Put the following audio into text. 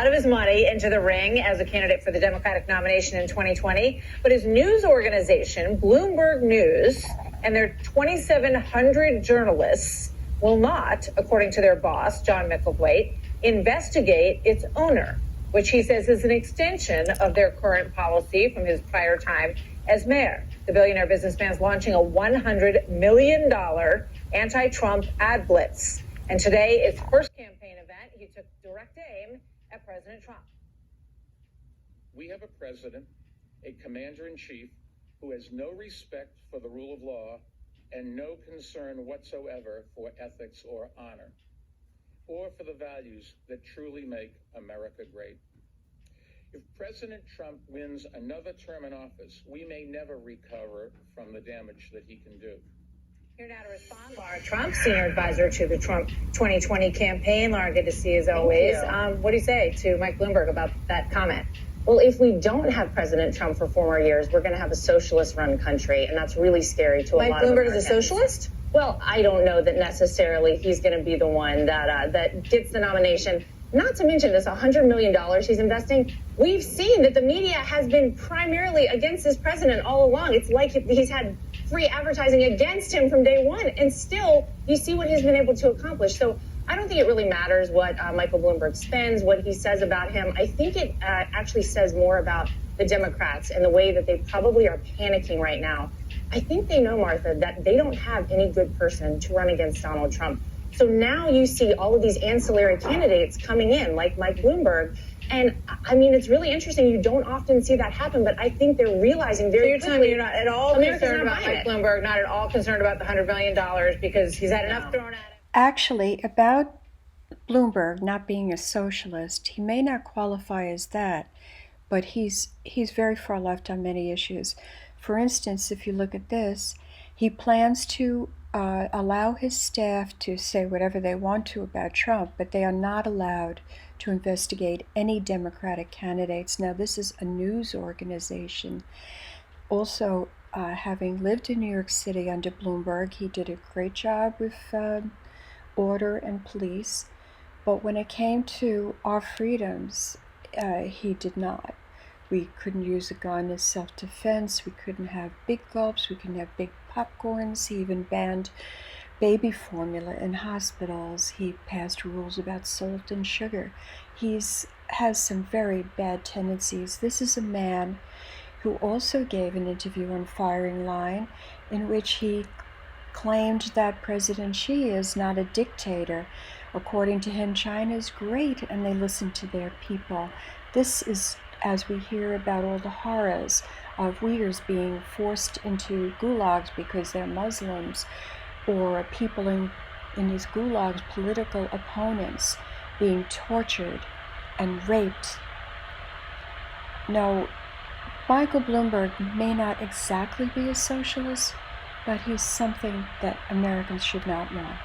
lot of his money into the ring as a candidate for the Democratic nomination in 2020. But his news organization, Bloomberg News, and their 2,700 journalists will not, according to their boss, John Micklethwait, investigate its owner, which he says is an extension of their current policy from his prior time as mayor. The billionaire businessman is launching a $100 million anti-Trump ad blitz. And today, its first campaign event, he took direct aim at President Trump. We have a president, a commander-in-chief, who has no respect for the rule of law and no concern whatsoever for ethics or honor, or for the values that truly make America great. If President Trump wins another term in office, we may never recover from the damage that he can do. Here now to respond, Laura Trump, senior advisor to the Trump 2020 campaign. Laura, good to see you as always. What do you say to Mike Bloomberg about that comment? Well, if we don't have President Trump for 4 more years, we're going to have a socialist-run country, and that's really scary to a lot of Americans. Mike Bloomberg is a socialist? Well, I don't know that necessarily he's going to be the one that gets the nomination. Not to mention this $100 million he's investing. We've seen that the media has been primarily against this president all along. It's like he's had free advertising against him from day one, and still you see what he's been able to accomplish. So I don't think it really matters what Michael Bloomberg spends, what he says about him. I think it actually says more about the Democrats and the way that they probably are panicking right now. I think they know, Martha, that they don't have any good person to run against Donald Trump. So now you see all of these ancillary candidates coming in, like Mike Bloomberg. And I mean, it's really interesting. You don't often see that happen, but I think they're realizing very quickly. So you're telling me you're not at all concerned about Mike Bloomberg, not at all concerned about the $100 million because he's had enough thrown at him? Actually, about Bloomberg not being a socialist, he may not qualify as that, but he's very far left on many issues. For instance, if you look at this, he plans to allow his staff to say whatever they want to about Trump, but they are not allowed to investigate any Democratic candidates. Now, this is a news organization. Also, having lived in New York City under Bloomberg, he did a great job with order and police, but when it came to our freedoms, he did not. We couldn't use a gun as self-defense. We couldn't have big gulps. We couldn't have big popcorns. He even banned baby formula in hospitals. He passed rules about salt and sugar. Has some very bad tendencies. This is a man who also gave an interview on Firing Line in which he claimed that President Xi is not a dictator. According to him, China is great and they listen to their people. This is, as we hear about all the horrors of Uyghurs being forced into gulags because they're Muslims, or people in these gulags, political opponents, being tortured and raped. Now, Michael Bloomberg may not exactly be a socialist, but he's something that Americans should not want.